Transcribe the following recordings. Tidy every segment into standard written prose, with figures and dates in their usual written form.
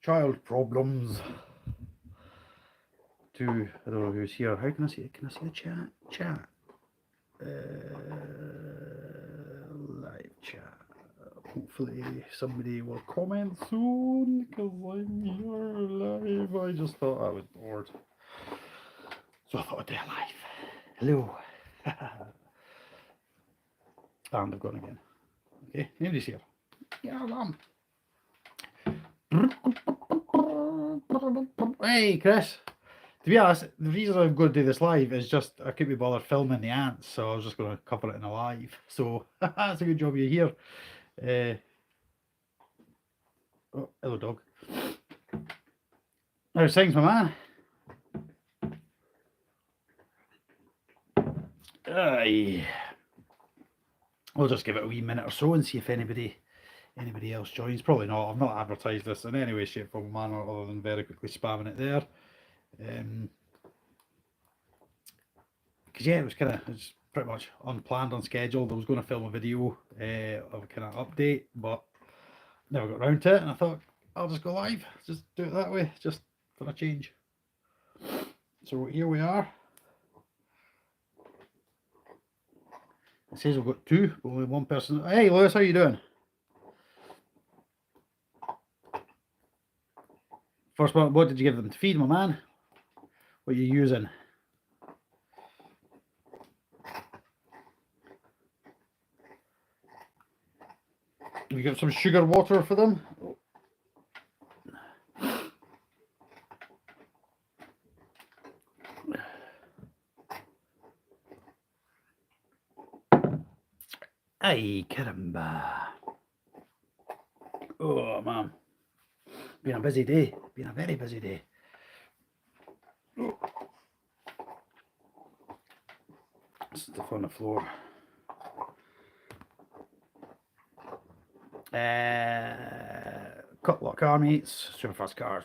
child problems. To I don't know who's here. How can I see it? Can I see the chat? Chat. Live chat. Hopefully somebody will comment soon because I'm here live. I just thought I was bored, so I thought I'd do it live. Hello. And I've gone again. Okay, nobody's here. Yeah, alarm. Hey, Chris. To be honest, the reason I'm going to do this live is just I couldn't be bothered filming the ants, so I was just going to cover it in a live. So that's a good job you're here. Oh, hello, dog. How's things, my man? Aye. We'll just give it a wee minute or so and see if anybody else joins. Probably not. I've not advertised this in any way, shape, form, or manner other than very quickly spamming it there. Because yeah, it was pretty much unplanned, unscheduled. I was going to film a video of a kind of update, but never got around to it, and I thought I'll just go live, just do it that way, just for a change. So here we are. It says we've got two, but only one person. Hey Lewis, how you doing? First one, what did you give them to feed, my man? What are you using? You got some sugar water for them? Ay, caramba. Oh, man. Been a busy day. Been a very busy day. Oh. Stuff on the floor. Cutlock car meats, super fast cars.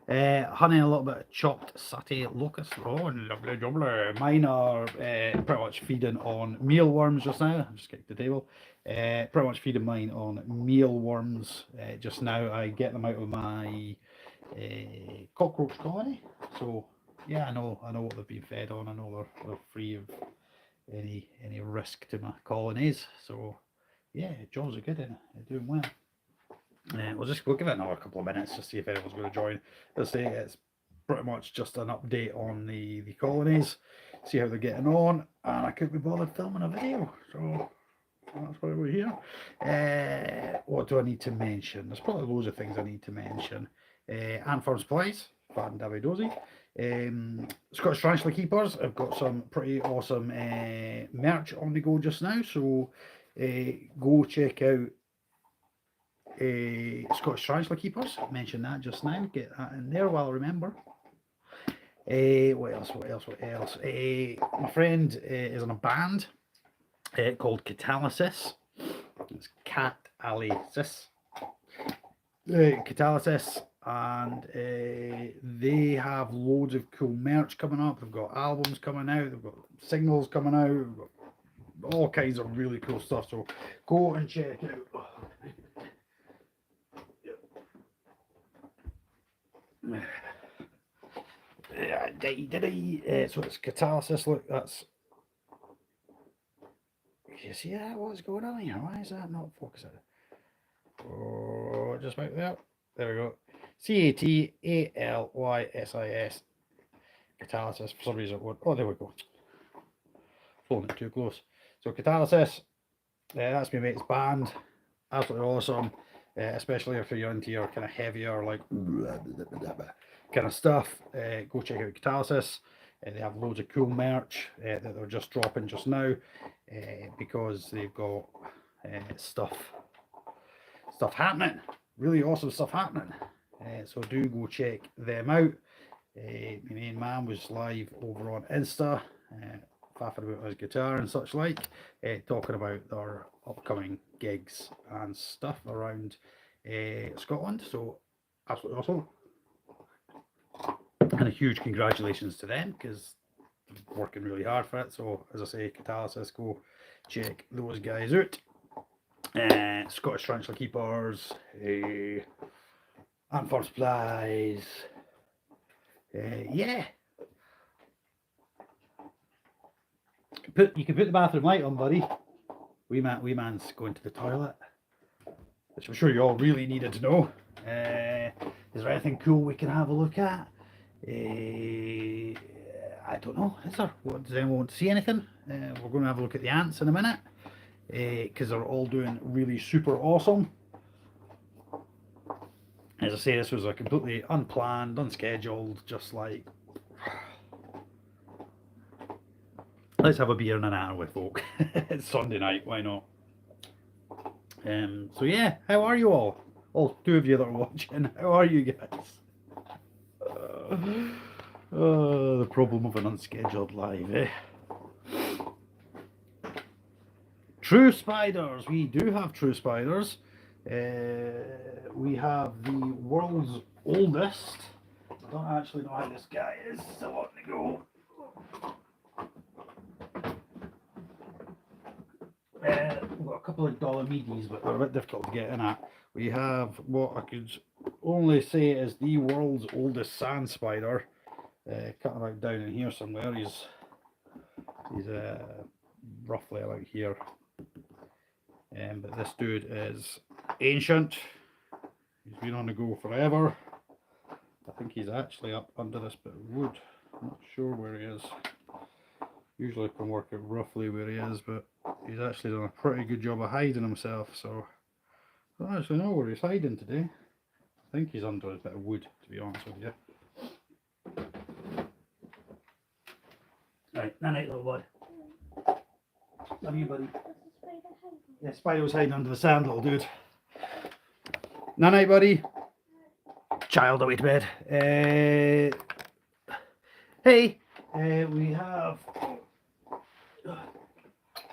Honey, a little bit of chopped satay locust. Oh, lovely jubbly. Mine are pretty much feeding on mealworms just now. I'm just getting to the table. Pretty much feeding mine on mealworms just now. I get them out of my cockroach colony. So yeah, I know what they've been fed on. I know they're free of any risk to my colonies. So yeah, jobs are good and they're doing well. We'll give it another couple of minutes to see if anyone's going to join. As I say, it's pretty much just an update on the colonies, see how they're getting on, and I couldn't be bothered filming a video, so that's why we're here. What do I need to mention? There's probably loads of things I need to mention. Ant Farm Supplies, Fat and Dabby Dozy. Scottish Tarantula Keepers, I've got some pretty awesome merch on the go just now, so go check out Scottish Tarantula Keepers. I mentioned that just now. Get that in there while I remember. What else? My friend is in a band called Catalysis. It's Catalysis. Catalysis, and they have loads of cool merch coming up. They've got albums coming out. They've got singles coming out. They've got all kinds of really cool stuff. So go and check it out. So it's Catalysis. Look, that's. You see that? What's going on here? Why is that not focusing? Oh, just about there. There we go. Catalysis. Catalysis. For some reason, oh, there we go. Pulling it too close. So Catalysis. That's my mate's band. Absolutely awesome. Especially if you're into your kind of heavier, like kind of stuff. Go check out Catalysis. They have loads of cool merch that they're just dropping just now because they've got stuff happening. Really awesome stuff happening. So do go check them out. My main man was live over on Insta, faffing about his guitar and such like, talking about their upcoming gigs and stuff around Scotland. So absolutely awesome. And a huge congratulations to them because they're working really hard for it. So as I say, Catalysis, go check those guys out. Scottish Tarantula Keepers. And for supplies. Yeah. You can put the bathroom light on, buddy. Wee man's going to the toilet, which I'm sure you all really needed to know. Is there anything cool we can have a look at? I don't know. Is there? Does anyone want to see anything? We're going to have a look at the ants in a minute, because they're all doing really super awesome. As I say, this was a completely unplanned, unscheduled, just like, let's have a beer and an hour with folk. It's Sunday night, why not? So yeah, how are you all? All two of you that are watching, how are you guys? The problem of an unscheduled live, eh? True spiders, we do have true spiders. We have the world's oldest. I don't actually know how this guy is, so let me go. We've got a couple of Dolomites, but they're a bit difficult to get in at. We have what I could only say is the world's oldest sand spider. Cutting right down in here somewhere. He's roughly about here. But this dude is ancient. He's been on the go forever. I think he's actually up under this bit of wood. I'm not sure where he is. Usually I can work out roughly where he is, but he's actually done a pretty good job of hiding himself, so I don't actually know where he's hiding today. I think he's under a bit of wood, to be honest with you. Right, night little boy. Love you, buddy. Yeah, spider was hiding under the sand, little dude. Night, buddy. Child away to bed. Hey, we have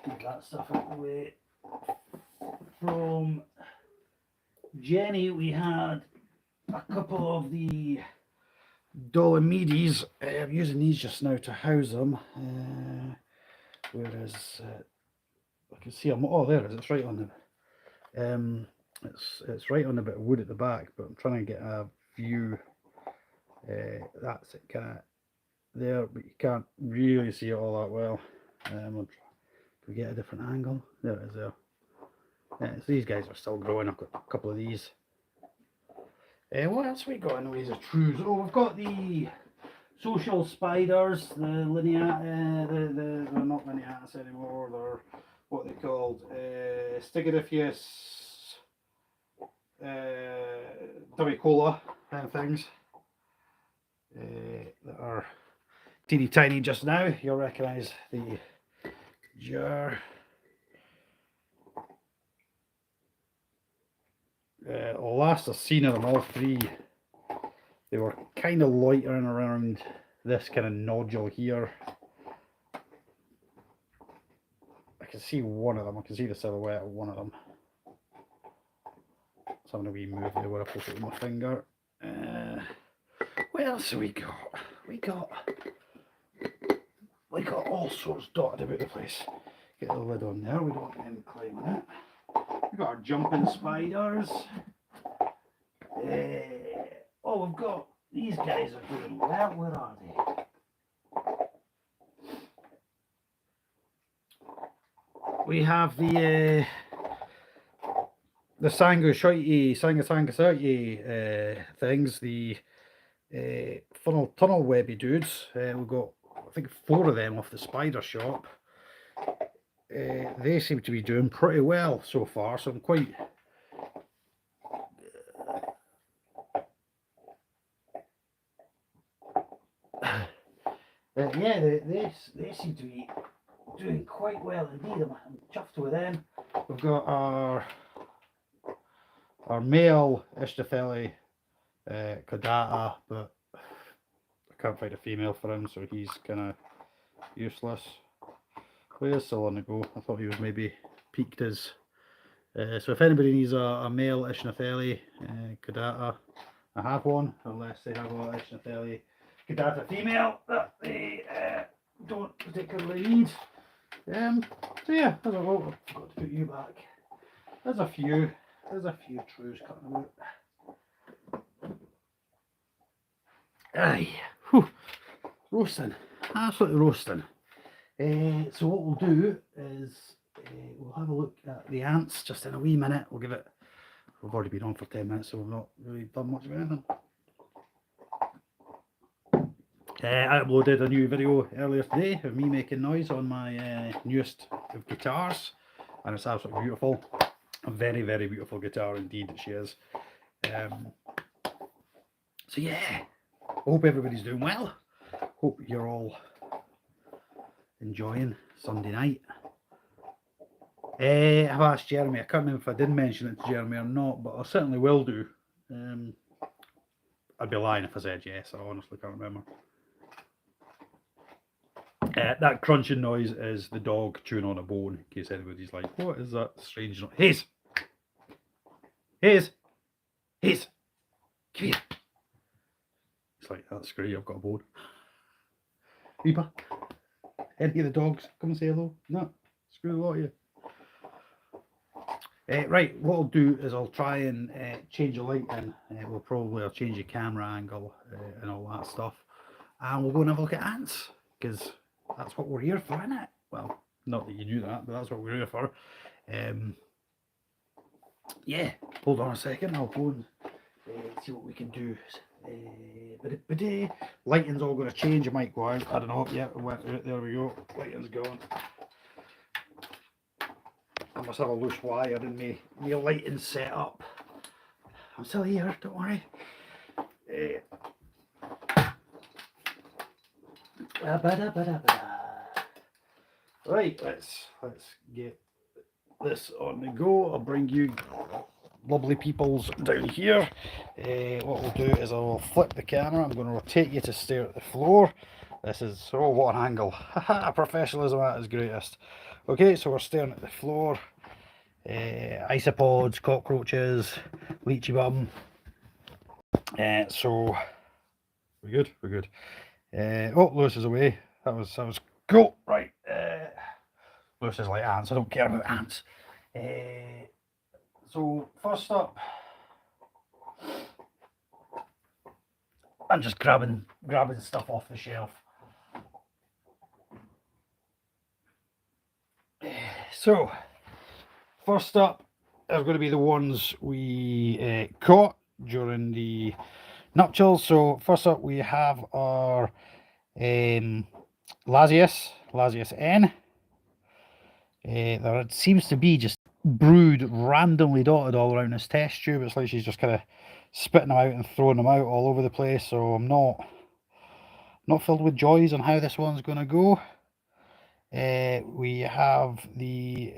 keep that stuff out of the way. From Jenny, we had a couple of the Dolomites. I'm using these just now to house them. Whereas I can see them. Oh, there it is. It's right on the. It's right on a bit of wood at the back, but I'm trying to get a view. That's it, kind of there, but you can't really see it all that well. I'll try to get a different angle. There it is there. So these guys are still growing. I've got a couple of these. What else have we got in the ways of trues? Oh, we've got the social spiders, the they're not lineatus anymore. They're what they called Stigodipheus Damicola kind of things. That are teeny tiny just now. You'll recognise the jar. Last I seen of them, all three, they were kind of loitering around this kind of nodule here. I can see one of them. I can see the silhouette of one of them. So I'm going to move the where I put it with my finger. What else have we got? We got all sorts dotted about the place. Get the lid on there. We don't want them climbing it. We've got our jumping spiders. Oh, we've got these guys are doing well. Where are they? We have the Sangasauti things, the funnel tunnel webby dudes. We've got, I think, 4 of them off the spider shop. They seem to be doing pretty well so far, so I'm quite yeah, they seem to be doing quite well indeed. I'm chuffed with them. We've got our male Ichthyophyllae caudata, but I can't find a female for him, so he's kind of useless. But he is still on the go. I thought he was maybe peaked as. So if anybody needs a male Ichthyophyllae caudata, I have one, unless they have a Ichthyophyllae caudata female that they don't particularly need. So yeah, as a whole, I've got to put you back. There's a few trues cutting about. Aye, whew. Roasting, absolutely roasting. So what we'll do is we'll have a look at the ants just in a wee minute. We'll give it. We've already been on for 10 minutes, so we've not really done much of anything. I uploaded a new video earlier today of me making noise on my newest of guitars, and it's absolutely beautiful. A very, very beautiful guitar indeed, she is. So yeah, I hope everybody's doing well. Hope you're all enjoying Sunday night. I've asked Jeremy, I can't remember if I did mention it to Jeremy or not, but I certainly will do. I'd be lying if I said yes, I honestly can't remember. That crunching noise is the dog chewing on a bone, in case anybody's like, what is that strange noise? Hayes! Hayes! Hayes! Come here! It's like, that's great, I've got a bone. Reaper? Any of the dogs come and say hello? No, screw the lot of you. Right, what I'll do is I'll try and change the lighting. I'll change the camera angle and all that stuff. And we'll go and have a look at ants, because that's what we're here for, isn't it? Well, not that you knew that, but that's what we're here for. Yeah, hold on a second, I'll go and see what we can do. Lighting's all going to change, it might go out, I don't know, yeah, there we go, lighting's gone. I must have a loose wire in my lighting set up. I'm still here, don't worry. Right, let's get this on the go. I'll bring you lovely peoples down here. What we'll do is I'll flip the camera. I'm going to rotate you to stare at the floor. This is, oh, what an angle. Haha, professionalism at its greatest. Okay, so we're staring at the floor. Isopods, cockroaches, leechy bum. So we're good, we're good. Oh, Lewis is away. That was cool. Right. Lewis is like ants. I don't care about ants. So first up, I'm just grabbing stuff off the shelf. So first up are going to be the ones we caught during the nuptials. So first up we have our Lasius N. There seems to be just brood randomly dotted all around this test tube. It's like she's just kind of spitting them out and throwing them out all over the place. So I'm not filled with joys on how this one's going to go. We have the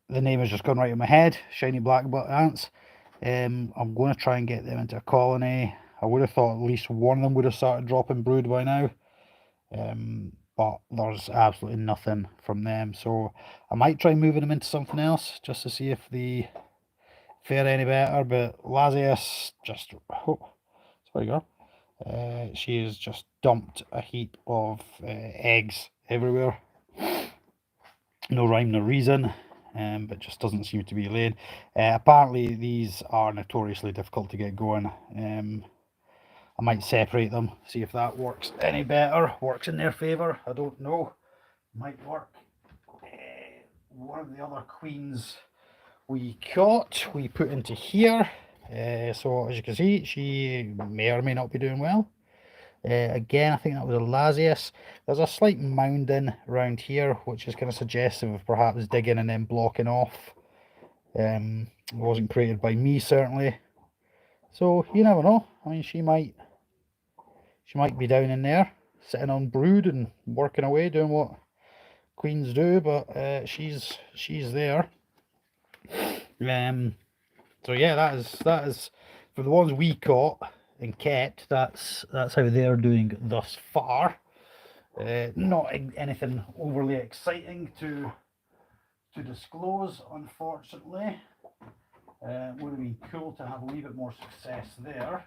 name has just gone right in my head, shiny black butt ants. I'm going to try and get them into a colony. I would have thought at least one of them would have started dropping brood by now. But there's absolutely nothing from them, so I might try moving them into something else just to see if they fare any better. But Lasius just, oh, sorry girl, she has just dumped a heap of eggs everywhere. No rhyme, no reason, but just doesn't seem to be laying. Apparently these are notoriously difficult to get going. I might separate them, see if that works any better, works in their favour, I don't know, might work. One of the other queens we caught, we put into here, so as you can see, she may or may not be doing well. Again, I think that was a Lasius. There's a slight mounding around here, which is kind of suggestive of perhaps digging and then blocking off. It wasn't created by me, certainly. So, you never know, I mean, she might be down in there, sitting on brood and working away, doing what queens do, but she's there. So yeah, that is for the ones we caught and kept. That's how they're doing thus far. Not anything overly exciting to disclose, unfortunately. Would have been cool to have a wee bit more success there.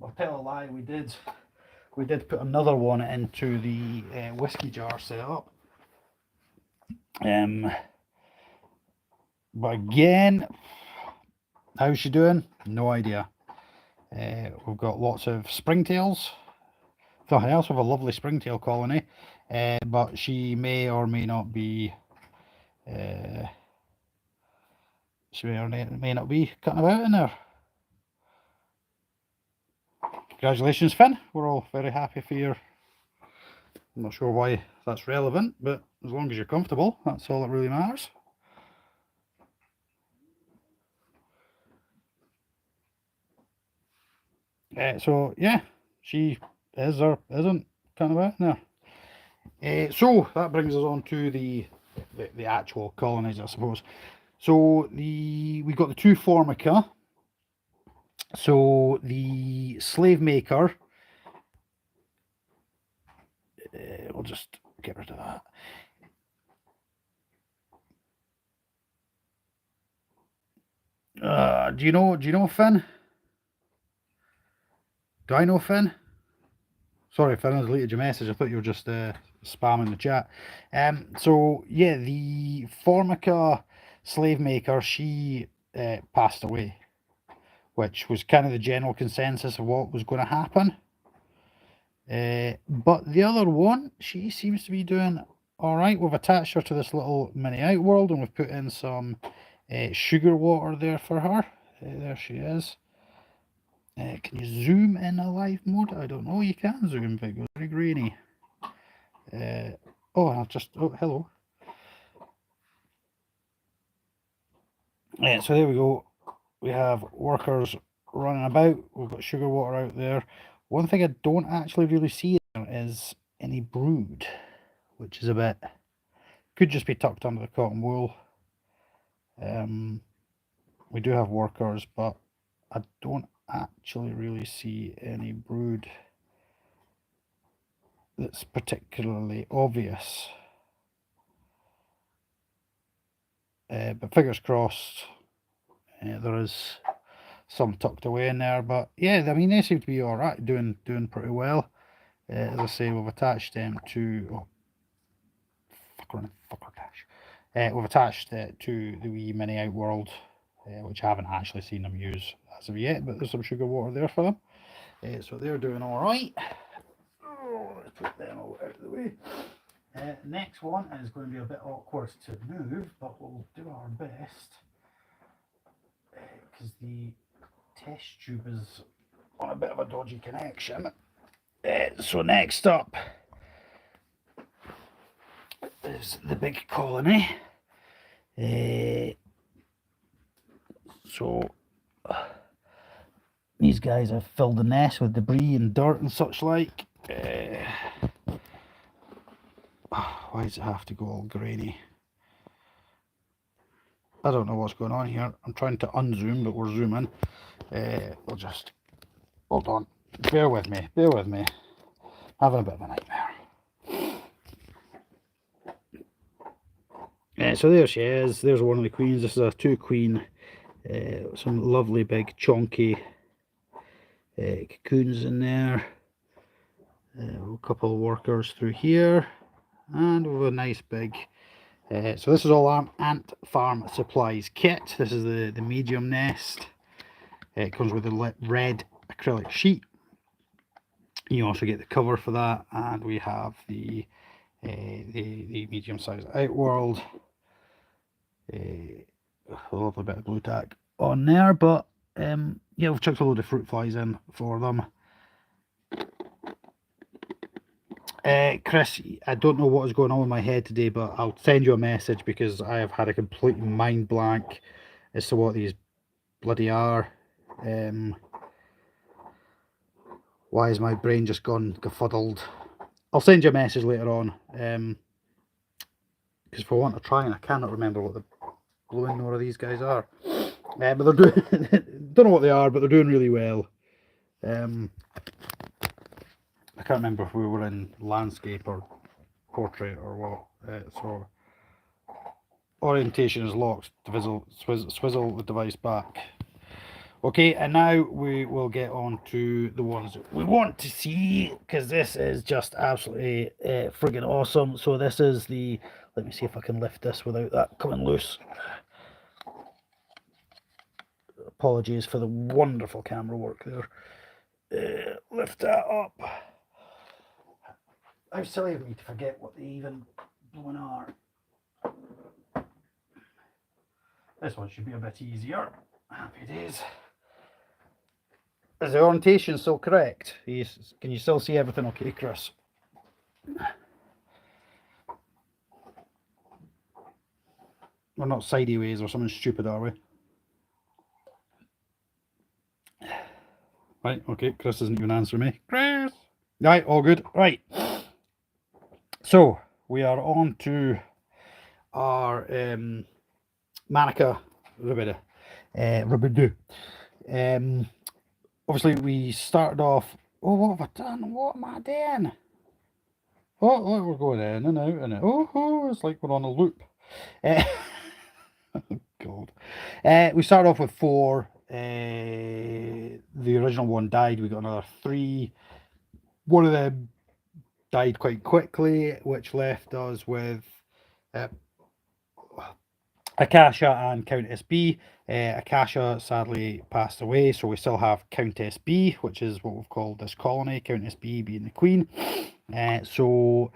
I'll tell a lie, we did put another one into the whiskey jar setup. But again, how's she doing? No idea. We've got lots of springtails. Nothing else, we have a lovely springtail colony, but she may or may not be she may not be cutting about in there. Congratulations, Finn. We're all very happy for you. I'm not sure why that's relevant, but as long as you're comfortable, that's all that really matters. So yeah, she is or isn't cutting about in there. So that brings us on to the actual colonies, I suppose. So we've got the two Formica. So the slave maker, we'll just get rid of that. Do you know Finn? Do I know Finn? Sorry, Finn, I deleted your message. I thought you were just spamming the chat. So yeah, the Formica slave maker, she passed away, which was kind of the general consensus of what was going to happen. But the other one, she seems to be doing all right. We've attached her to this little mini outworld, and we've put in some sugar water there for her. There she is. Can you zoom in a live mode? I don't know. You can zoom, but it goes very grainy. Oh, hello. So there we go. We have workers running about. We've got sugar water out there. One thing I don't actually really see there is any brood, which is a bit, could just be tucked under the cotton wool. We do have workers, but I don't actually really see any brood that's particularly obvious. But fingers crossed, there is some tucked away in there. But yeah, I mean, they seem to be all right, doing pretty well. As I say, we've attached them to we've attached it to the wee mini outworld, which I haven't actually seen them use as of yet, but there's some sugar water there for them. So they're doing all right. Let's put them all out of the way. Next one is going to be a bit awkward to move, but we'll do our best because the test tube is on a bit of a dodgy connection. So next up is the big colony. So these guys have filled the nest with debris and dirt and such like. Why does it have to go all grainy? I don't know what's going on here. I'm trying to unzoom, but we're zooming. We'll just hold on. Bear with me. Having a bit of a nightmare. So there she is. There's one of the queens. This is a 2 queen. Some lovely big chunky cocoons in there. A couple of workers through here, and we have a nice big. So this is all Ant Farm Supplies kit. This is the medium nest. It comes with a red acrylic sheet. You also get the cover for that, and we have the medium-sized outworld. A lovely bit of glue tack on there, but yeah, we've chucked a load of fruit flies in for them. Chris, I don't know what is going on with my head today, but I'll send you a message because I have had a complete mind blank as to what these bloody are. Why is my brain just gone gefuddled? I'll send you a message later on. Because for want of trying, I cannot remember what the blowing nor of these guys are. But they're doing, don't know what they are, but they're doing really well. I can't remember if we were in landscape or portrait or what. So orientation is locked. Swizzle the device back. Okay, and now we will get on to the ones that we want to see, because this is just absolutely friggin' awesome. So this is the, let me see if I can lift this without that coming loose. Apologies for the wonderful camera work there. Lift that up. How silly of me to forget what they even blooming are. This one should be a bit easier. Happy days. Is the orientation still correct? Can you still see everything okay, Chris? We're not sideways or something stupid, are we? Right, okay, Chris isn't even answering me. Chris! Right, all good. Right. So, we are on to our Manica Rubidoux. Obviously, we started off... Oh, what have I done? What am I doing? Oh, look, we're going in and out and out. Oh, it's like we're on a loop. God. We started off with 4. The original one died. We got another 3. One of them died quite quickly, which left us with Akasha and Countess B. Akasha sadly passed away, so we still have Countess B, which is what we've called this colony, Countess B being the queen. So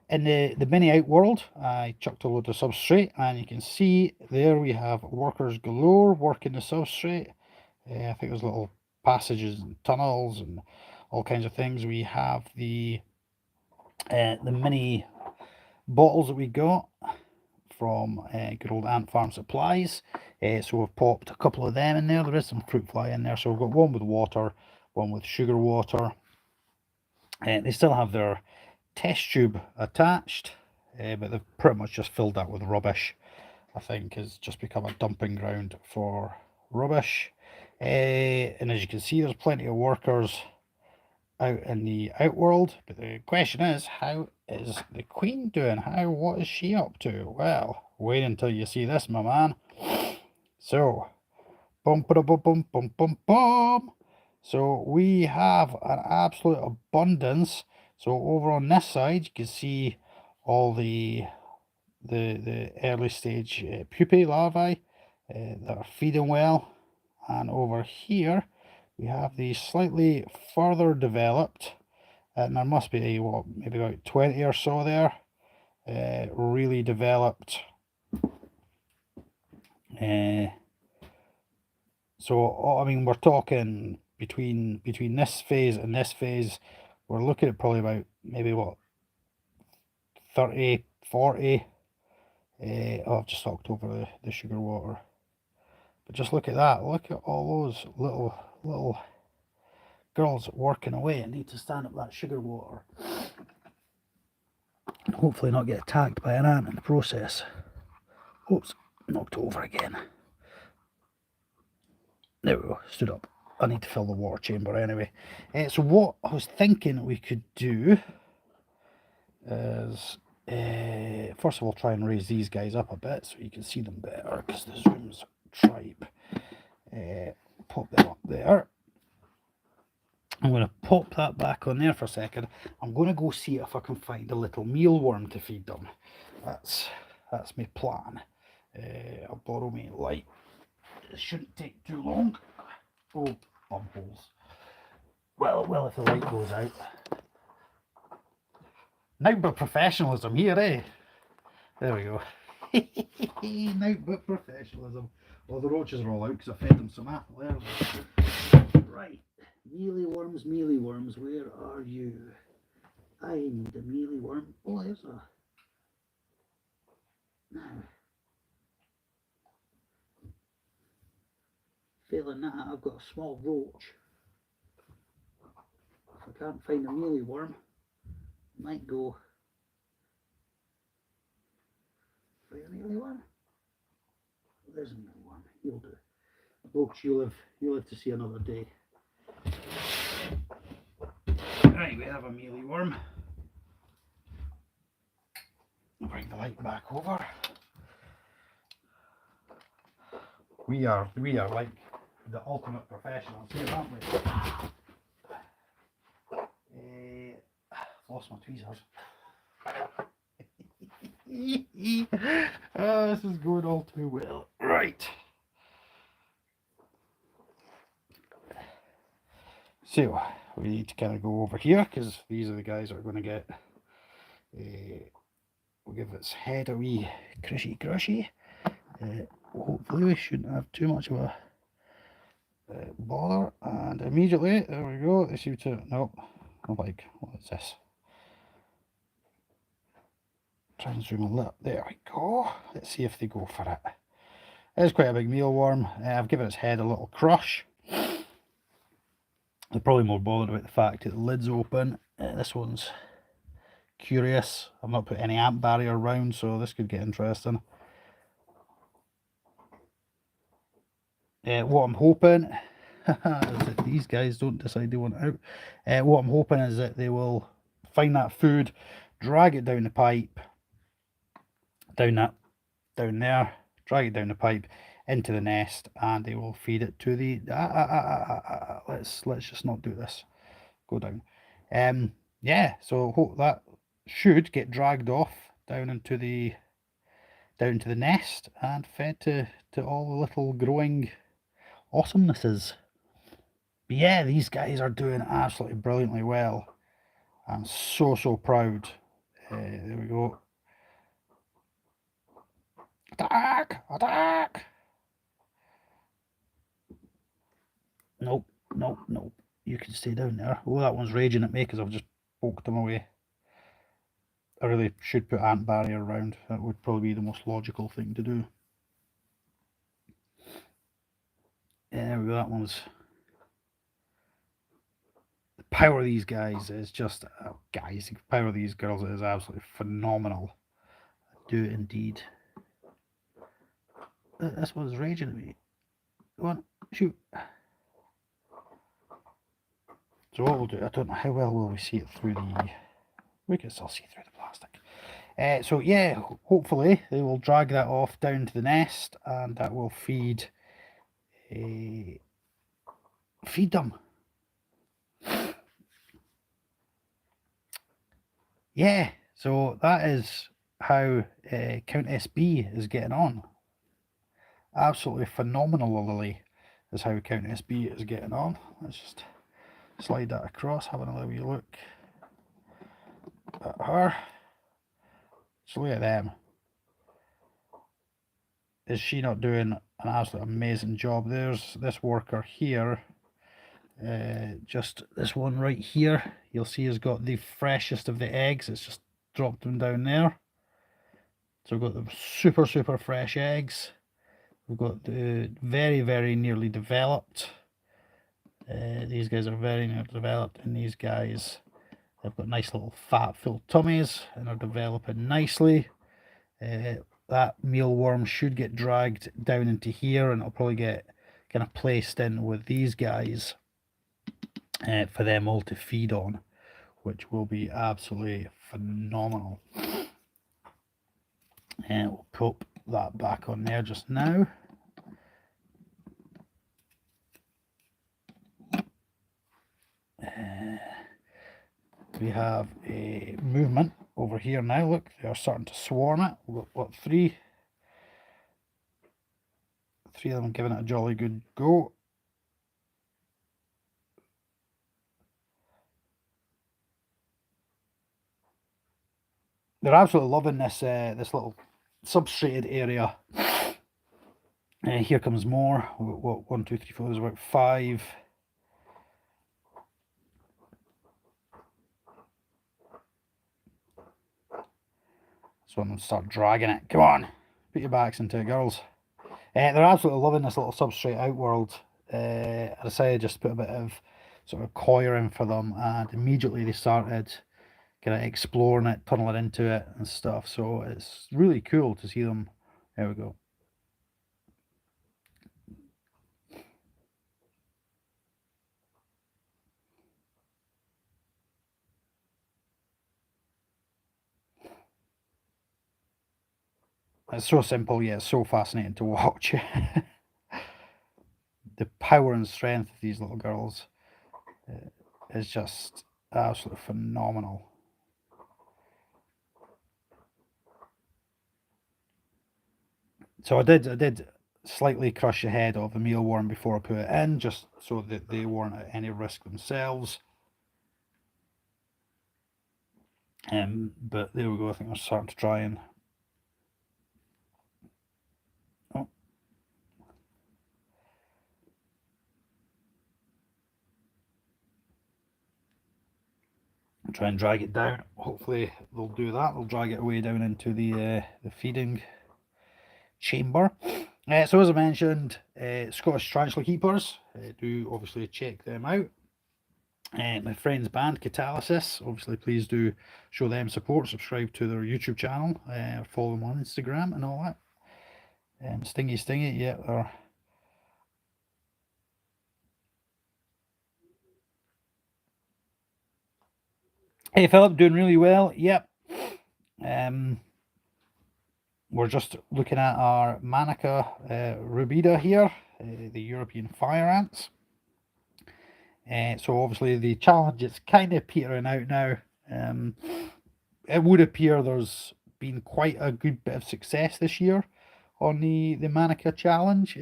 in the mini outworld, I chucked a load of substrate, and you can see there we have workers galore working the substrate. I think there's little passages and tunnels and all kinds of things. We have the mini bottles that we got from good old Ant Farm Supplies. So we've popped a couple of them in there. There is some fruit fly in there. So we've got one with water, one with sugar water. They still have their test tube attached, but they've pretty much just filled that with rubbish. I think has just become a dumping ground for rubbish. And as you can see, there's plenty of workers out in the outworld, but the question is, how is the queen doing? What is she up to? Well, wait until you see this, my man. So, bum ba bum bum bum bum bum. So we have an absolute abundance. So over on this side, you can see all the early stage pupae larvae that are feeding well, and over here we have the slightly further developed, and there must be what, maybe about 20 or so there, really developed. So I mean, we're talking between this phase and this phase, we're looking at probably about maybe what, 30, 40. I've just knocked over the sugar water. But just look at that. Look at all those little girls working away. I need to stand up that sugar water. And hopefully not get attacked by an ant in the process. Oops, knocked over again. There we go, stood up. I need to fill the water chamber anyway. So what I was thinking we could do is, first of all, try and raise these guys up a bit so you can see them better, because the zoom's tripe. Pop them up there. I'm going to pop that back on there for a second. I'm going to go see if I can find a little mealworm to feed them. That's my plan. I'll borrow my light. It shouldn't take too long. Oh, bumholes. Well, if the light goes out. Now but professionalism here, eh? There we go. Now but professionalism. Well, the roaches are all out because I fed them some apple earlier. Right. Mealyworms, where are you? I need a mealyworm. Oh, there's a... Now. Failing that, I've got a small roach. If I can't find a mealyworm, I might go... Find a mealyworm? There's a mealyworm. He'll do. Roach, you live to see another day. Right, we have a mealyworm. I'll bring the light back over. We are like the ultimate professionals here, aren't we? Lost my tweezers. Oh, this is going all too well. Right. So we need to kind of go over here because these are the guys that are going to get. We'll give its head a wee crushy. Hopefully we shouldn't have too much of a bother. And immediately, there we go. They seem to. Nope. I'm like, what is this? Try and zoom a little. There we go. Let's see if they go for it. It's quite a big mealworm. I've given its head a little crush. They're probably more bothered about the fact that the lid's open. This one's curious. I've not put any ant barrier around, so this could get interesting. What I'm hoping is that these guys don't decide they want out. What I'm hoping is that they will find that food, drag it down the pipe, down there, drag it down the pipe into the nest, and they will feed it to the. Let's just not do this. Go down. Yeah. So hope that should get dragged off down into the nest and fed to all the little growing awesomenesses. But yeah, these guys are doing absolutely brilliantly well. I'm so proud. There we go. Attack! Nope. You can stay down there. Oh, that one's raging at me because I've just poked him away. I really should put ant barrier around. That would probably be the most logical thing to do. There we go, that one's... The power of these guys is just... the power of these girls is absolutely phenomenal. I do indeed. This one's raging at me. Go on, shoot. So what we'll do, I don't know how well will we see it through the... We can still see through the plastic. So yeah, hopefully they will drag that off down to the nest, and that will feed them. Yeah, so that is how Count SB is getting on. Absolutely phenomenally is how Count SB is getting on. Let's just slide that across, have another wee look at her. So look at them. Is she not doing an absolutely amazing job? There's this worker here. Just this one right here, you'll see has got the freshest of the eggs. It's just dropped them down there. So we've got the super fresh eggs. We've got the very nearly developed. These guys are very nearly developed, and these guys, they've got nice little fat full tummies and are developing nicely. That mealworm should get dragged down into here, and it'll probably get kind of placed in with these guys for them all to feed on, which will be absolutely phenomenal. And we'll pop that back on there just now. We have a movement over here now. Look, they are starting to swarm it. We've got, what, three of them giving it a jolly good go. They're absolutely loving this this little substrated area. Here comes more. What, 1, 2, 3, 4, there's about 5. So I'm going to start dragging it. Come on, put your backs into it, girls. They're absolutely loving this little substrate outworld. I decided just to put a bit of sort of coir in for them, and immediately they started kind of exploring it, tunneling into it and stuff. So it's really cool to see them. There we go. It's so simple, yet so fascinating to watch. The power and strength of these little girls is just absolutely phenomenal. So I did slightly crush the head of the mealworm before I put it in, just so that they weren't at any risk themselves. But there we go, I think they're starting to dry in. Oh. Try and drag it down. Hopefully they'll do that. They'll drag it away down into the feeding chamber. So as I mentioned, Scottish Tarantula Keepers, do obviously check them out. My friend's band Catalysis, obviously please do show them support, subscribe to their YouTube channel, follow them on Instagram and all that. Stingy, yeah, they're... Hey Philip, doing really well. Yep. We're just looking at our Manica rubida here, the European fire ants. So obviously the challenge is kind of petering out now. It would appear there's been quite a good bit of success this year on the Manica challenge.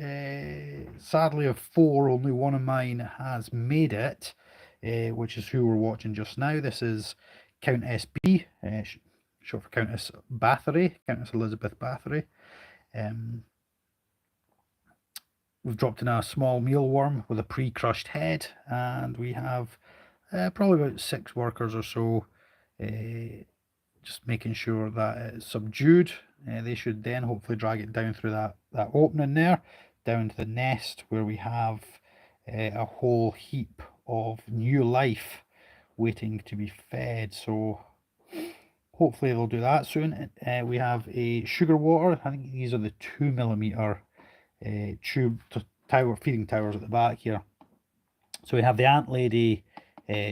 Sadly, of 4, only one of mine has made it, which is who we're watching just now. This is Countess B, short for Countess Bathory, Countess Elizabeth Bathory. We've dropped in a small mealworm with a pre-crushed head, and we have probably about 6 workers or so, just making sure that it's subdued. They should then hopefully drag it down through that opening there, down to the nest where we have a whole heap of new life waiting to be fed. So hopefully they'll do that soon. We have a sugar water. I think these are the 2mm tube tower feeding towers at the back here. So we have the ant lady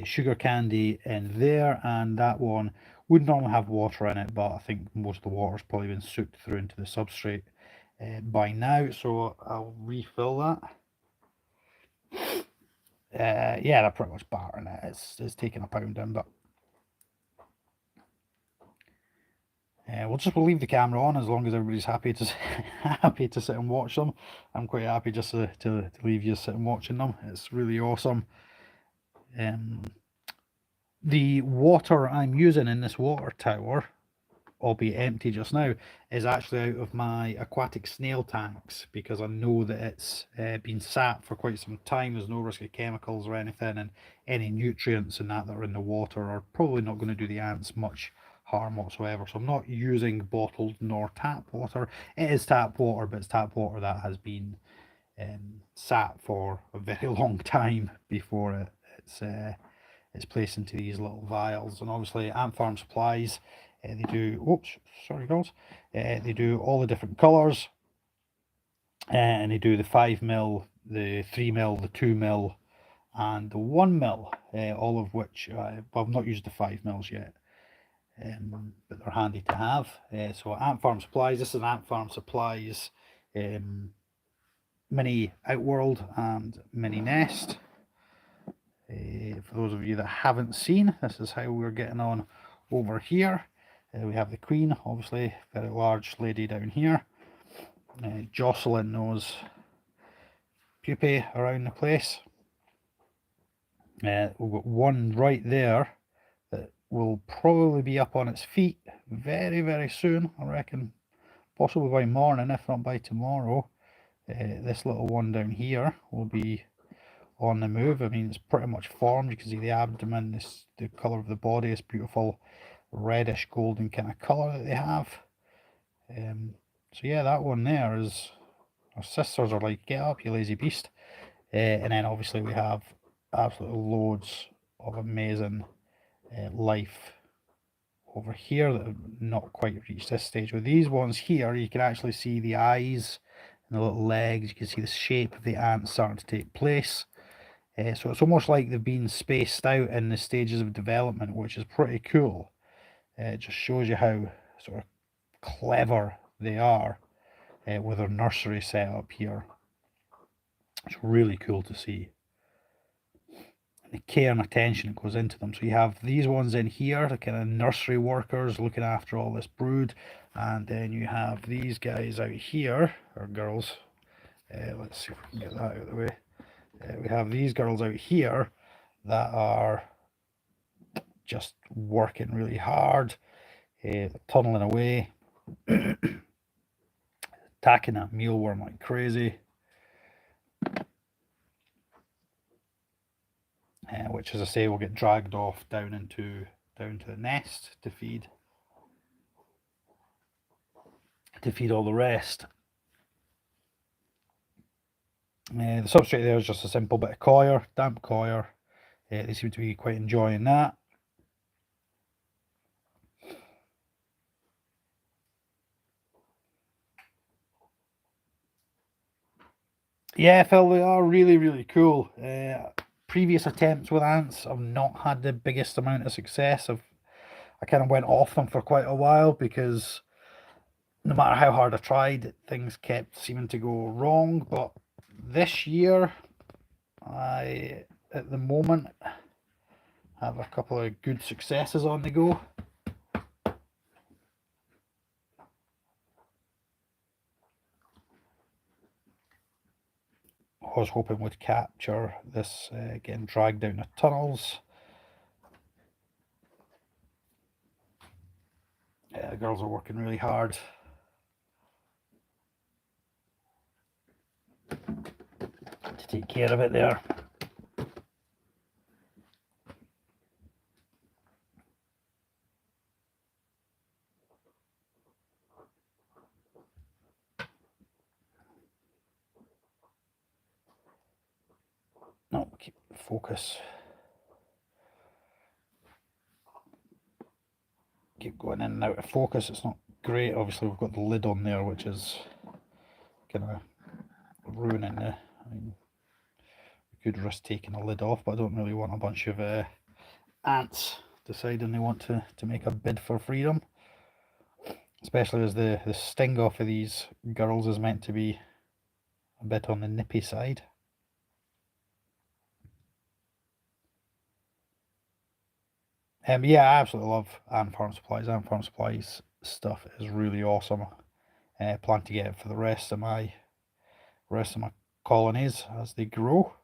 sugar candy in there, and that one would normally have water in it, but I think most of the water's probably been soaked through into the substrate by now, so I'll refill that. Yeah, they're pretty much battering it. It's taking a pound in, but we'll leave the camera on as long as everybody's happy to happy to sit and watch them. I'm quite happy just to leave you sitting watching them. It's really awesome. The water I'm using in this water tower, albeit empty just now, is actually out of my aquatic snail tanks, because I know that it's been sat for quite some time. There's no risk of chemicals or anything, and any nutrients and that are in the water are probably not going to do the ants much harm whatsoever. So I'm not using bottled nor tap water. It is tap water, but it's tap water that has been sat for a very long time before it's placed into these little vials. And obviously Ant Farm Supplies, they do, oops, sorry girls, they do all the different colours, and they do the 5mm, the 3mm, the 2mm, and the 1mm, all of which I've not used the 5mm yet, but they're handy to have. So Ant Farm Supplies, this is an Ant Farm Supplies mini Outworld and mini Nest. For those of you that haven't seen, this is how we're getting on over here. We have the Queen, obviously, very large lady down here. Jocelyn knows pupae around the place. We've got one right there that will probably be up on its feet very, very soon. I reckon possibly by morning, if not by tomorrow. This little one down here will be on the move. I mean, it's pretty much formed. You can see the abdomen, the colour of the body, is beautiful reddish golden kind of colour that they have. So yeah, that one there is, our sisters are like, get up you lazy beast. And then obviously we have absolutely loads of amazing life over here that have not quite reached this stage. With these ones here, you can actually see the eyes and the little legs. You can see the shape of the ant starting to take place. So it's almost like they've been spaced out in the stages of development, which is pretty cool. It just shows you how sort of clever they are with their nursery set up here. It's really cool to see. And the care and attention that goes into them. So you have these ones in here, the kind of nursery workers looking after all this brood. And then you have these guys out here, or girls, Let's see if we can get that out of the way. We have these girls out here that are just working really hard, tunneling away, attacking that mealworm like crazy. Which, as I say, will get dragged off down to the nest to feed all the rest. The substrate there is just a simple bit of coir, damp coir. They seem to be quite enjoying that. Yeah, Phil, they are really, really cool. Previous attempts with ants, I've not had the biggest amount of success. I kind of went off them for quite a while because no matter how hard I tried, things kept seeming to go wrong. But this year, I, at the moment, have a couple of good successes on the go. I was hoping would capture this getting dragged down the tunnels. The girls are working really hard to take care of it there. No, keep focus. Keep going in and out of focus. It's not great. Obviously, we've got the lid on there, which is kind of ruining the. I mean, we could risk taking the lid off, but I don't really want a bunch of ants deciding they want to make a bid for freedom. Especially as the sting off of these girls is meant to be a bit on the nippy side. Yeah, I absolutely love Ant Farm Supplies. Ant Farm Supplies stuff is really awesome. Plan to get it for the rest of my colonies as they grow.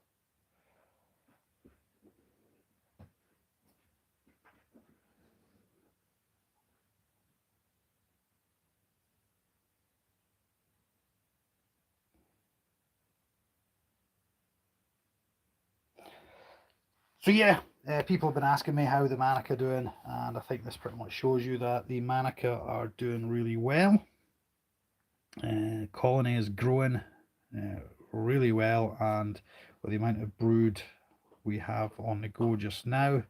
So yeah, people have been asking me how the Manuka doing, and I think this pretty much shows you that the Manuka are doing really well. Colony is growing really well, and with the amount of brood we have on the go just now,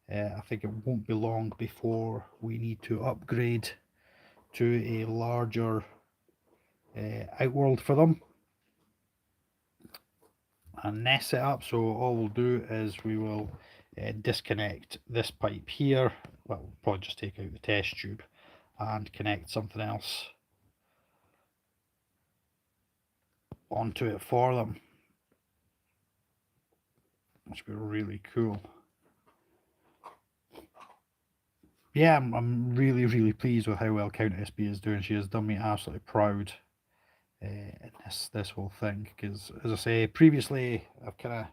I think it won't be long before we need to upgrade to a larger outworld for them. A nest set up. So all we'll do is we will disconnect this pipe here. Well, we'll probably just take out the test tube and connect something else onto it for them, which would be really cool. Yeah, I'm really, really pleased with how well Countess B is doing. She has done me absolutely proud in this whole thing, because as I say, previously I've kind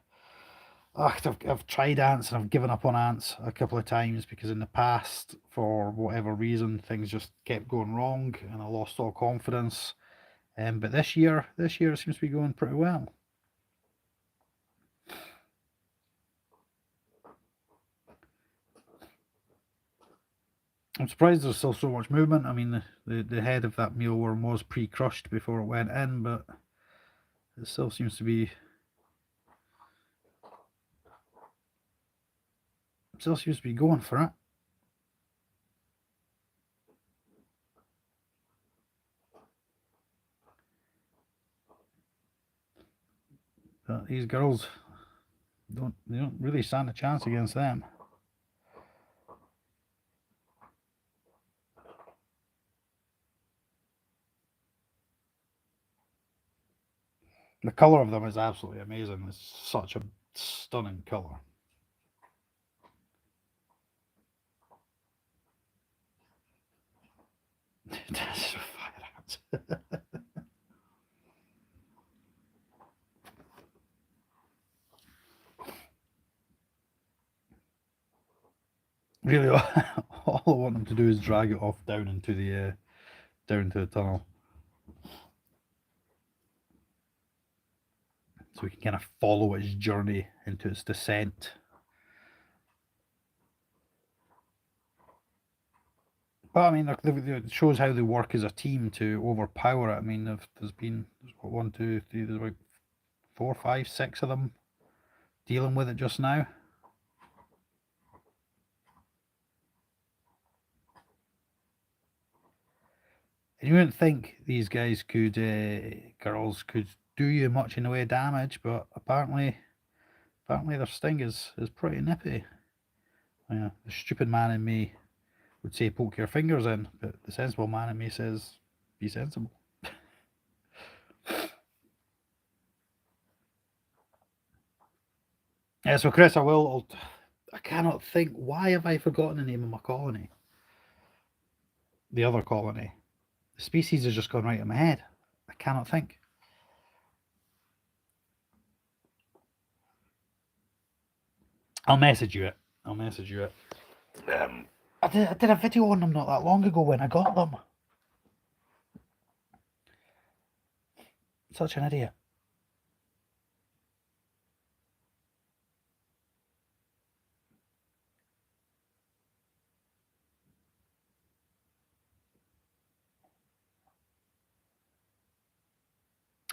of I've tried ants and I've given up on ants a couple of times because in the past, for whatever reason, things just kept going wrong and I lost all confidence. But this year it seems to be going pretty well. I'm surprised there's still so much movement. I mean, the head of that mealworm was pre-crushed before it went in, but it still seems to be going for it. But these girls don't really stand a chance against them. The colour of them is absolutely amazing. It's such a stunning colour. That's fire ants. Really, all I want them to do is drag it off down into the tunnel, so we can kind of follow its journey into its descent. But I mean, it shows how they work as a team to overpower it. I mean, there's what, 1, 2, 3, there's about 4, 5, 6 of them dealing with it just now. And you wouldn't think these guys girls could do you much in the way of damage, but apparently their sting is pretty nippy. Yeah, the stupid man in me would say poke your fingers in, but the sensible man in me says be sensible. Yeah, so Chris, I cannot think, why have I forgotten the name of my colony? The other colony. The species has just gone right in my head. I cannot think. I'll message you it. I did a video on them not that long ago when I got them. Such an idiot.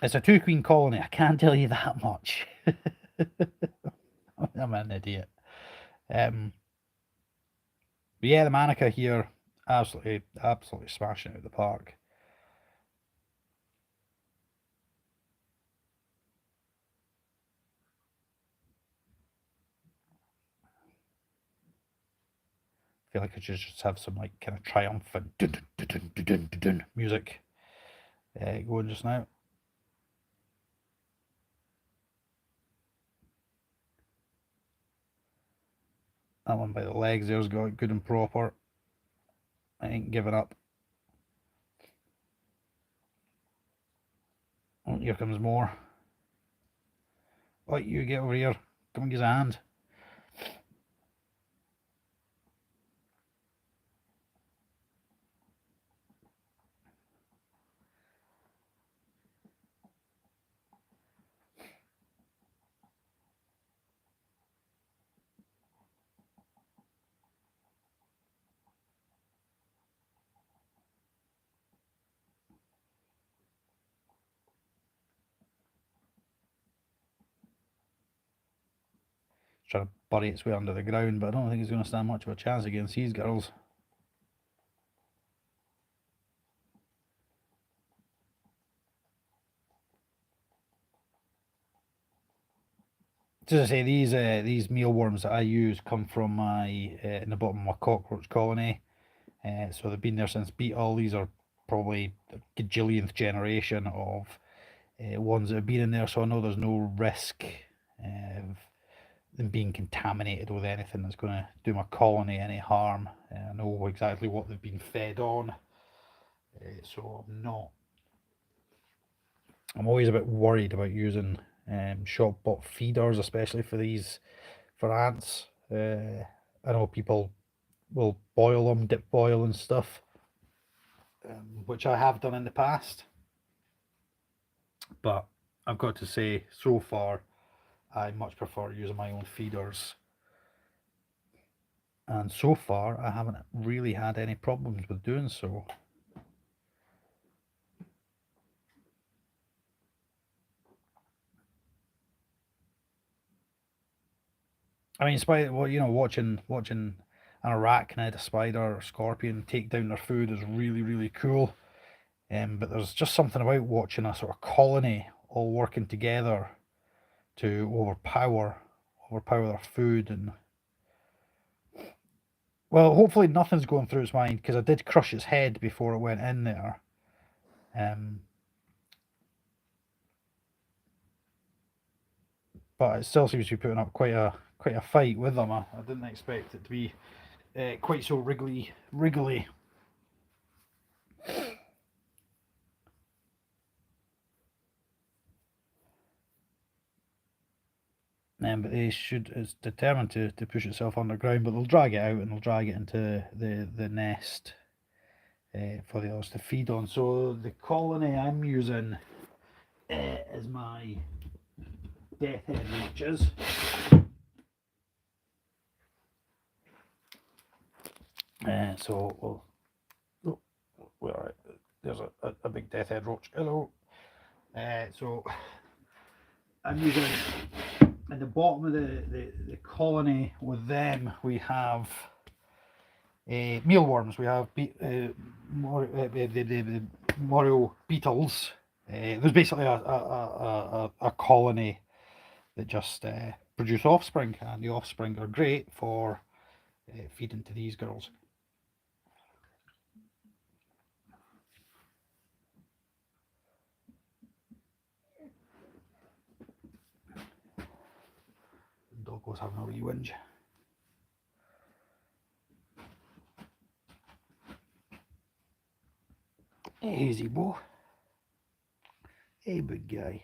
It's a 2-queen colony, I can't tell you that much. I'm an idiot. But yeah, the Manica here, absolutely smashing it out of the park. I feel like I should just have some like kind of triumphant dun, dun, dun, dun, dun, dun, dun, music going just now. That one by the legs there's got it good and proper. I ain't giving up. Oh, here comes more. Oh, you get over here. Come and give us a hand. It's trying to bury its way under the ground, but I don't think it's going to stand much of a chance against these girls. As I say, these mealworms that I use come from my in the bottom of my cockroach colony. So they've been there since Beetle. These are probably the gajillionth generation of ones that have been in there, so I know there's no risk of them being contaminated with anything that's going to do my colony any harm. I know exactly what they've been fed on, so I'm always a bit worried about using shop bought feeders, especially for ants. I know people will boil them, dip boil and stuff, which I have done in the past. But I've got to say, so far, I much prefer using my own feeders. And so far, I haven't really had any problems with doing so. I mean, watching an arachnid, a spider, or scorpion take down their food is really, really cool. But there's just something about watching a sort of colony all working together to overpower their food. And well, hopefully nothing's going through its mind, because I did crush its head before it went in there. But it still seems to be putting up quite a fight with them. I didn't expect it to be quite so wriggly. But it's determined to push itself underground, but they'll drag it out and they'll drag it into the nest for the others to feed on. So the colony I'm using is my death head roaches. So there's a big death head roach. Hello. So I'm using, at the bottom of the colony with them, we have mealworms. We have the Morio beetles. There's basically a colony that just produce offspring, and the offspring are great for feeding to these girls. The doggo's having a wee whinge. Easy, boy. Hey, big guy.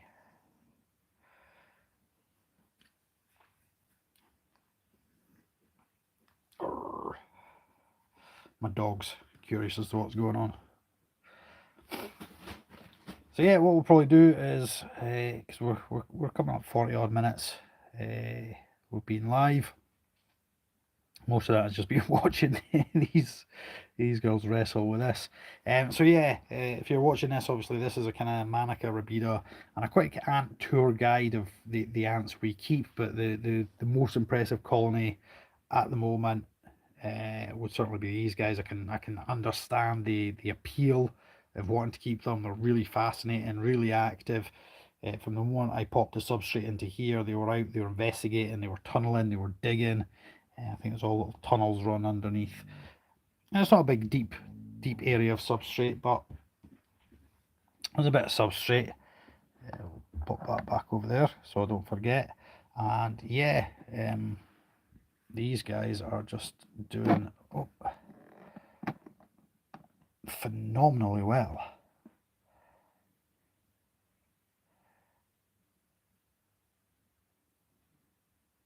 Arrgh. My dog's curious as to what's going on. So yeah, what we'll probably do is, because we're coming up 40 odd minutes, we've been live. Most of that has just been watching these girls wrestle with this. So yeah, if you're watching this, obviously this is a kind of Manica rubida and a quick ant tour guide of the ants we keep. But the most impressive colony at the moment would certainly be these guys. I can understand the appeal of wanting to keep them. They're really fascinating, really active. From the moment I popped the substrate into here, they were out, they were investigating, they were tunneling, they were digging. I think there's all little tunnels run underneath. And it's not a big deep area of substrate, but there's a bit of substrate. Pop that back over there so I don't forget. And yeah, these guys are just doing phenomenally well.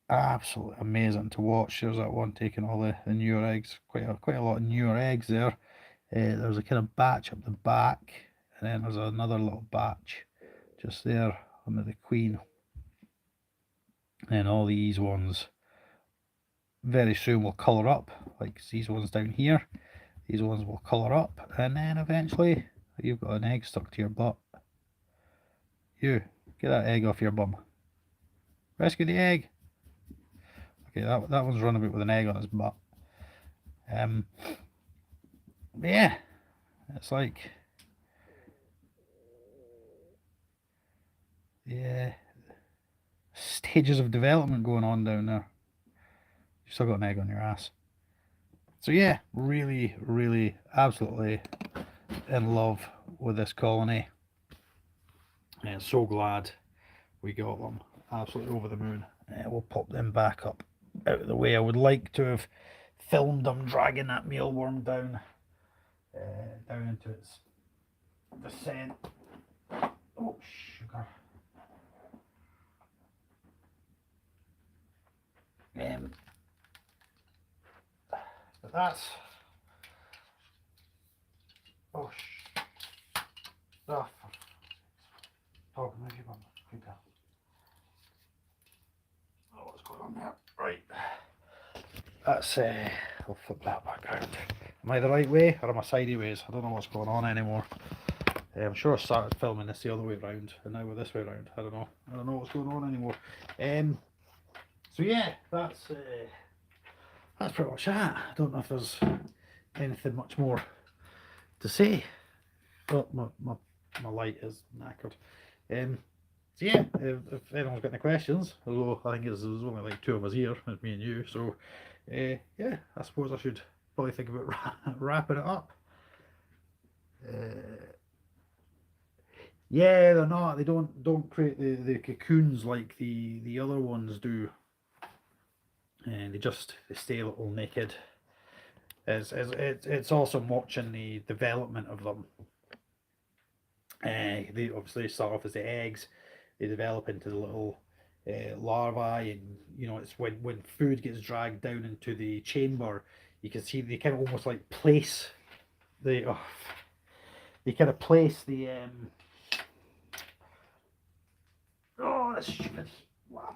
Absolutely amazing to watch. There's that one taking all the newer eggs. Quite a lot of newer eggs there. There's a kind of batch up the back, and then there's another little batch just there under the queen. And all these ones very soon will colour up, like these ones down here. These ones will colour up, and then eventually you've got an egg stuck to your butt. You, get that egg off your bum. Rescue the egg. Okay, that one's running about with an egg on his butt. But yeah, it's like, yeah, stages of development going on down there. You've still got an egg on your ass. So yeah, really, really, absolutely in love with this colony. And so glad we got them. Absolutely over the moon. We'll pop them back up out of the way. I would like to have filmed them dragging that mealworm down into its descent. Oh, sugar. But that's oh stuff. Talking with you, mum. Oh, what's going on there? Right. That's I'll flip that back around. Am I the right way or am I sideways? I don't know what's going on anymore. I'm sure I started filming this the other way around and now we're this way around. I don't know what's going on anymore. So yeah, that's pretty much that. I don't know if there's anything much more to say. Oh, my light is knackered. So yeah, if anyone's got any questions, although I think there's only like two of us here, it's me and you, so yeah, I suppose I should probably think about wrapping it up. Yeah, they're not. They don't create the cocoons like the other ones do, and they stay a little naked. It's awesome watching the development of them. They obviously start off as the eggs. They develop into the little larvae, and you know, it's when food gets dragged down into the chamber, you can see they kind of almost like place the they kind of place the oh, that's stupid. Wow.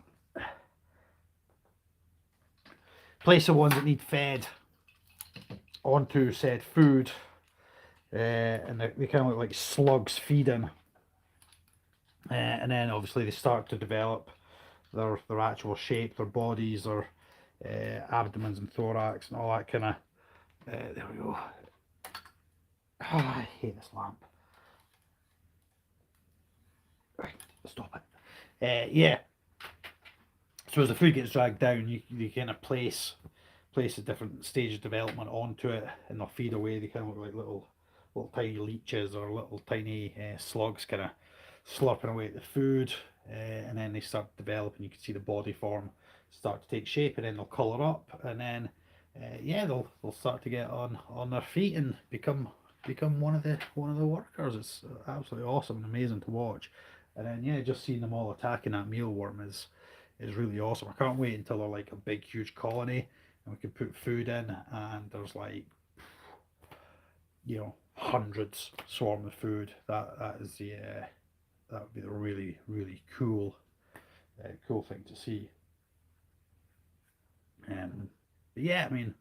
Place the ones that need fed onto said food, and they kind of look like slugs feeding, and then obviously they start to develop their actual shape, their bodies, their abdomens and thorax and all that kind of. There we go. Oh, I hate this lamp. Right, stop it. Yeah. So as the food gets dragged down, you kind of place a different stage of development onto it, and they'll feed away. They kind of look like little tiny leeches or little tiny slugs, kind of slurping away at the food, and then they start developing. You can see the body form start to take shape, and then they'll colour up, and then yeah, they'll start to get on their feet and become one of the workers. It's absolutely awesome and amazing to watch. And then yeah, just seeing them all attacking that mealworm is really awesome. I can't wait until they're like a big huge colony and we can put food in and there's like, you know, hundreds swarm the food. That is the that would be the really cool cool thing to see. But yeah, I mean,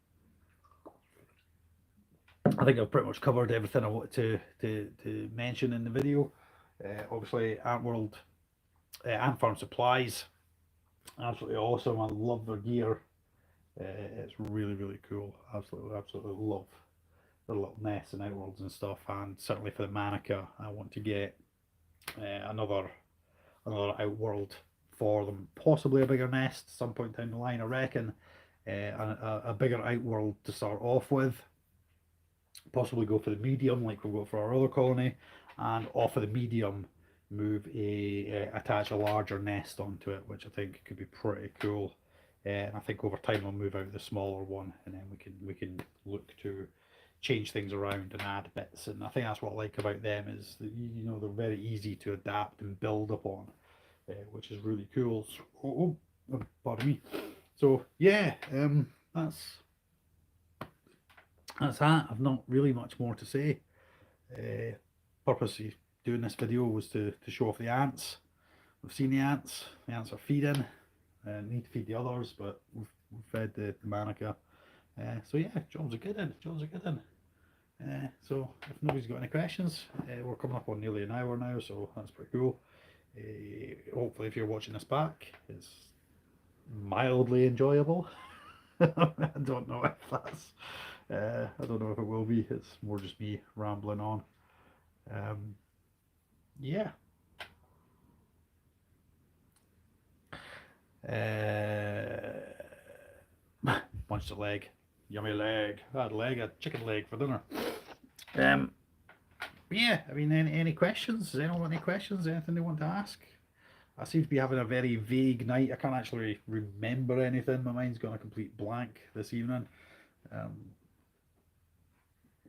I think I've pretty much covered everything I wanted to mention in the video. Obviously, Ant World, Ant Farm Supplies, absolutely awesome. I love their gear. It's really cool. Absolutely love the little nests and outworlds and stuff. And certainly for the Manica, I want to get another outworld for them. Possibly a bigger nest some point down the line, I reckon. A bigger outworld to start off with. Possibly go for the medium like we'll go for our other colony, and off of the medium attach a larger nest onto it, which I think could be pretty cool. And I think over time we'll move out the smaller one, and then we can look to change things around and add bits. And I think that's what I like about them is that, you know, they're very easy to adapt and build upon, which is really cool. So, pardon me. So yeah, that's that. I've not really much more to say. Purpose of doing this video was to show off the ants. We've seen the ants. The ants are feeding. Need to feed the others, but we've fed the Manica. So yeah, jobs are good in. Jobs are good in. So if nobody's got any questions, we're coming up on nearly an hour now, so that's pretty cool. Hopefully if you're watching this back, it's mildly enjoyable. I don't know if that's I don't know if it will be. It's more just me rambling on. Yeah. Punched a leg. Yummy leg. I had a chicken leg for dinner. Yeah, I mean, any questions? Does anyone have any questions? Anything they want to ask? I seem to be having a very vague night. I can't actually remember anything. My mind's gone a complete blank this evening.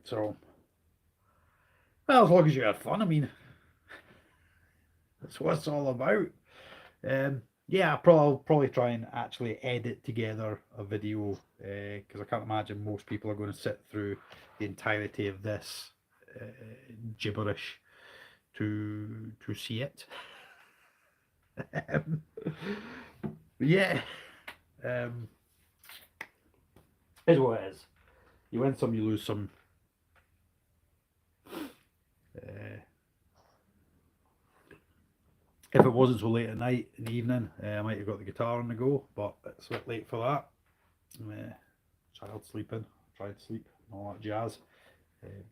So, well, as long as you had fun, I mean, that's what it's all about. Yeah, I'll probably try and actually edit together a video because I can't imagine most people are going to sit through the entirety of this gibberish to see it. Yeah, is what it is. You win some, you lose some. If it wasn't so late at night in the evening, I might have got the guitar on the go, but it's a bit late for that. Child sleeping, trying to sleep, and all that jazz.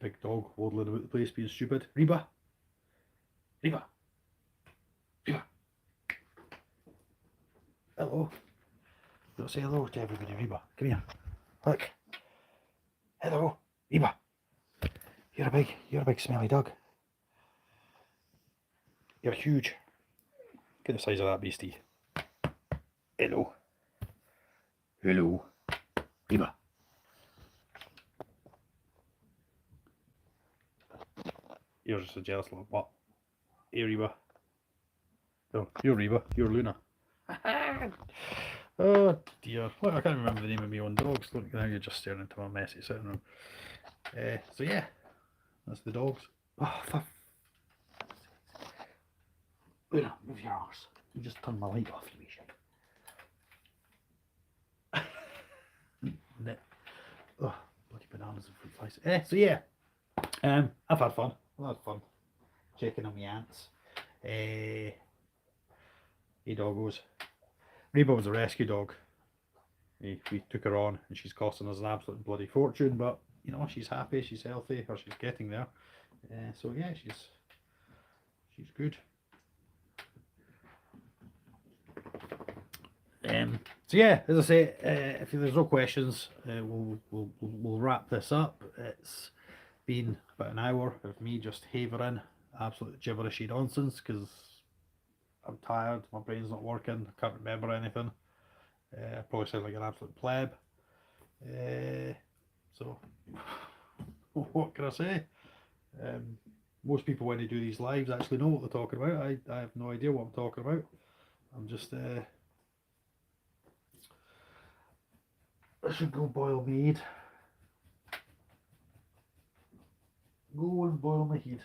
Big dog waddling about the place being stupid. Reba! Reba! Reba! Hello. Don't say hello to everybody, Reba. Come here. Look. Hello. Reba. You're a big smelly dog. You're huge. Look at the size of that beastie. Hello. Hello. Reba. You're just a jealous little butt. Hey Reba. No, you're Reba. You're Luna. Oh dear. Look, I can't remember the name of my own dogs. Look, now you're just staring into my messy sitting room. So yeah, that's the dogs. Oh, for Una, move your arse. You just turned my light off, you wee shit. Oh, bloody bananas and fruit flies. So yeah, I've had fun. I've had fun checking on my ants. Hey doggos. Reba was a rescue dog. We took her on and she's costing us an absolute bloody fortune, but you know, she's happy, she's healthy, or she's getting there. So yeah, she's good. So yeah, as I say, if there's no questions, we'll wrap this up. It's been about an hour of me just havering absolute gibberishy nonsense because I'm tired, my brain's not working, I can't remember anything. I probably sound like an absolute pleb. So what can I say? Most people when they do these lives actually know what they're talking about. I have no idea what I'm talking about. I'm just I should go boil mead. Go and boil my head.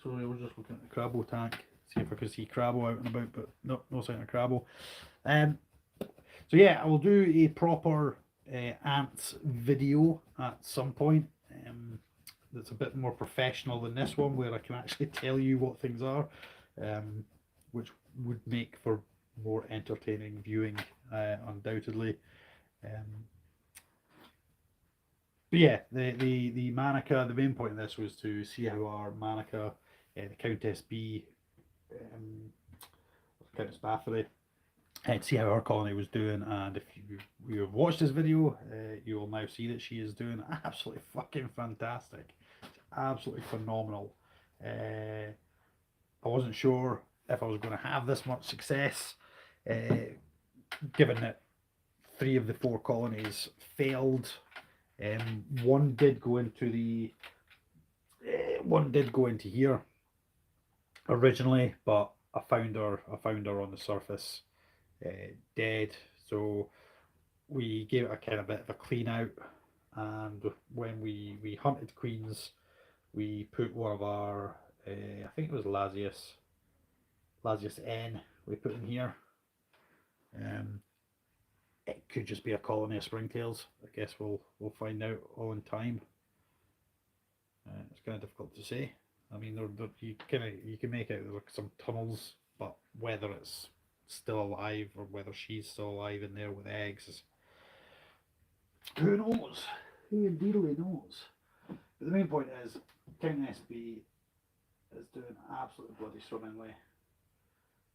Sorry, I was just looking at the Crabbo tank, see if I could see Crabbo out and about, but no sign of Crabbo. So yeah, I will do a proper ants video at some point. That's a bit more professional than this one, where I can actually tell you what things are, which would make for more entertaining viewing, undoubtedly. But yeah, the Manica, the main point of this was to see how our Manica, the Countess B, Countess Bathory, and see how our colony was doing. And if you have watched this video, you will now see that she is doing absolutely fucking fantastic. It's absolutely phenomenal. I wasn't sure if I was going to have this much success, given that 3 of the 4 colonies failed. One did go into here originally, but I found her on the surface, dead. So we gave it a kind of bit of a clean out, and when we hunted queens, we put one of our I think it was Lasius N we put in here. It could just be a colony of springtails. I guess we'll find out all in time. It's kind of difficult to say. I mean, you can make out there like some tunnels, but whether it's still alive or whether she's still alive in there with eggs, who knows? Who indeed knows? But the main point is, Countess B is doing absolutely bloody swimmingly.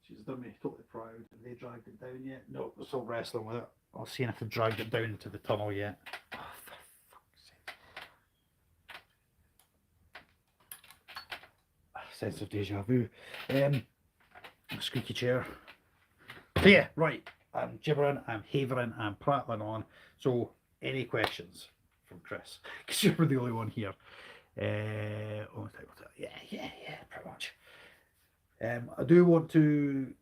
She's done me totally proud. Have they dragged it down yet? No, they're still wrestling with it. I'll see if they've dragged it down into the tunnel yet. Oh, for fuck's sake. Sense of deja vu. Squeaky chair. So yeah, right. I'm gibbering, I'm havering, I'm prattling on. So, any questions from Chris? Because you're the only one here. Yeah, pretty much. I do want to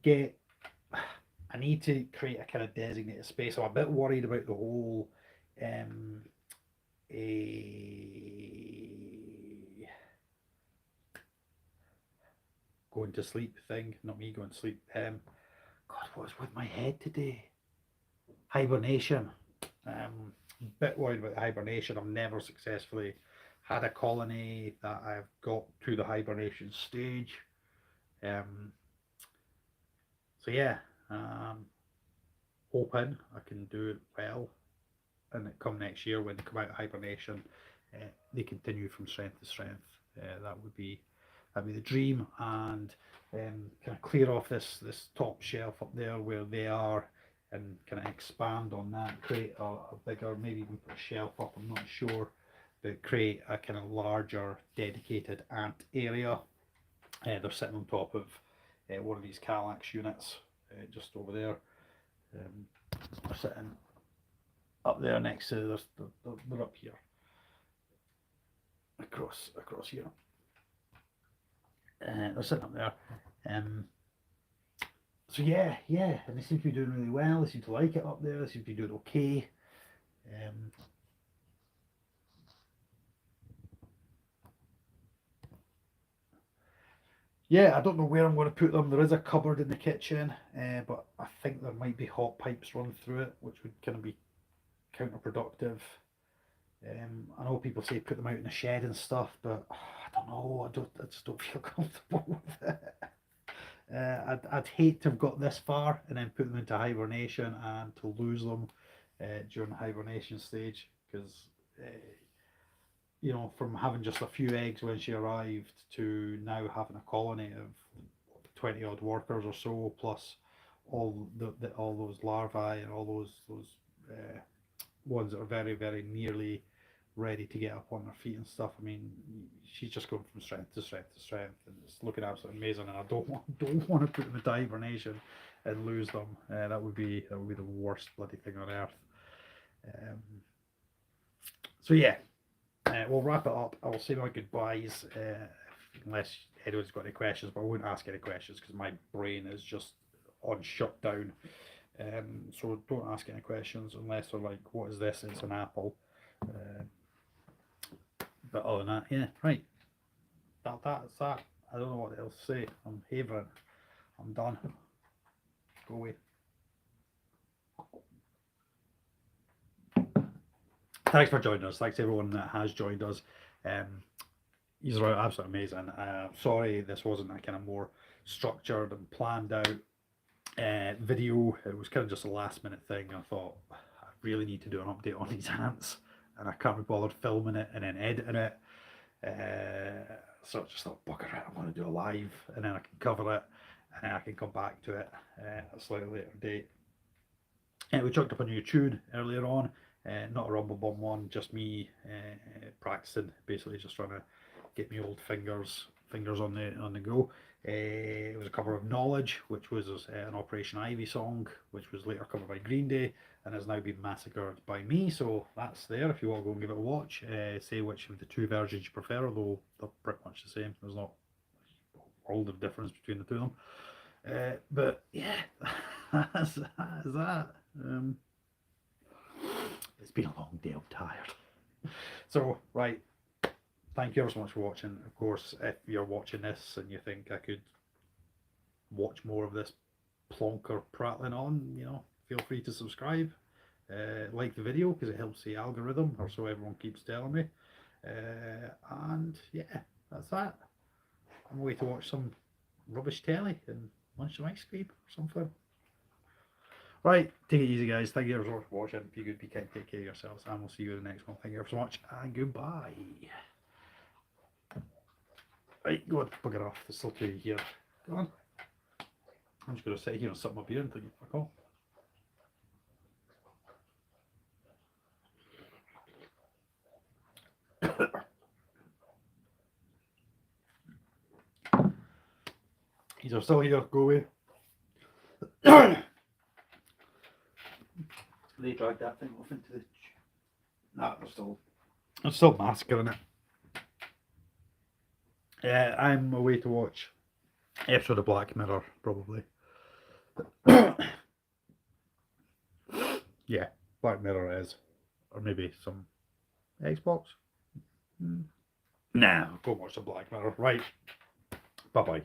get. I need to create a kind of designated space. I'm a bit worried about the whole going to sleep thing. Not me going to sleep. God, what's with my head today? Hibernation. Bit worried about the hibernation. I've never successfully had a colony that I've got to the hibernation stage. So yeah, hoping I can do it well, and it come next year when they come out of hibernation, they continue from strength to strength. That'd be the dream, and kind of clear off this top shelf up there where they are, and kind of expand on that, create a bigger, maybe even put a shelf up. I'm not sure, but create a kind of larger dedicated ant area. They're sitting on top of one of these Kallax units, just over there. They're sitting up there next to they're up here, across here. They're sitting up there. So yeah, and they seem to be doing really well. They seem to like it up there. They seem to be doing okay. Yeah, I don't know where I'm going to put them. There is a cupboard in the kitchen, but I think there might be hot pipes run through it, which would kind of be counterproductive. I know people say put them out in the shed and stuff, but I don't know. I just don't feel comfortable with it. I'd hate to have got this far and then put them into hibernation and to lose them during the hibernation stage, because you know, from having just a few eggs when she arrived to now having a colony of 20 odd workers or so, plus all those larvae and all those ones that are very nearly ready to get up on their feet and stuff. I mean, she's just going from strength to strength to strength, and it's looking absolutely amazing. And I don't want to put them into hibernation and lose them. That would be the worst bloody thing on earth. Um, so yeah, we'll wrap it up. I'll say my goodbyes, unless anyone's got any questions, but I won't ask any questions because my brain is just on shutdown. So don't ask any questions unless they're like, what is this? It's an apple. But other than that, yeah, right. That's that. I don't know what else to say. I'm havering. I'm done. Go away. Thanks for joining us. Thanks to everyone that has joined us. These are absolutely amazing. Sorry this wasn't a kind of more structured and planned out video. It was kind of just a last minute thing. I thought I really need to do an update on these ants, and I can't be bothered filming it and then editing it. So I just thought, bugger it, I want to do a live, and then I can cover it, and then I can come back to it at a slightly later date. We chucked up a new tune earlier on, not a Rumble Bum one, just me practicing, basically just trying to get me old fingers on the go. It was a cover of Knowledge, which was an Operation Ivy song, which was later covered by Green Day and has now been massacred by me. So that's there if you want to go and give it a watch. Say which of the two versions you prefer, although they're pretty much the same. There's not a world of difference between the two of them. But yeah, that's that. It's been a long day. I'm tired. So right, thank you ever so much for watching. Of course, if you're watching this and you think I could watch more of this plonker prattling on, you know, feel free to subscribe, like the video because it helps the algorithm, or so everyone keeps telling me. And yeah, that's that. I'm away to watch some rubbish telly and munch some ice cream or something. Right, take it easy, guys. Thank you ever so much for watching. Be good, be kind, take care of yourselves, and we'll see you in the next one. Thank you ever so much, and goodbye. Right, go on, bugger off. There's still two here. Go on. I'm just going to sit here and sip my beer and think, fuck off. These are still here. Go away. They dragged that thing off into the. Nah, they're still massacring it. I'm away to watch episode of Black Mirror, probably. Yeah, Black Mirror is, or maybe some Xbox. Nah, go watch the Black Mirror. Right. Bye bye.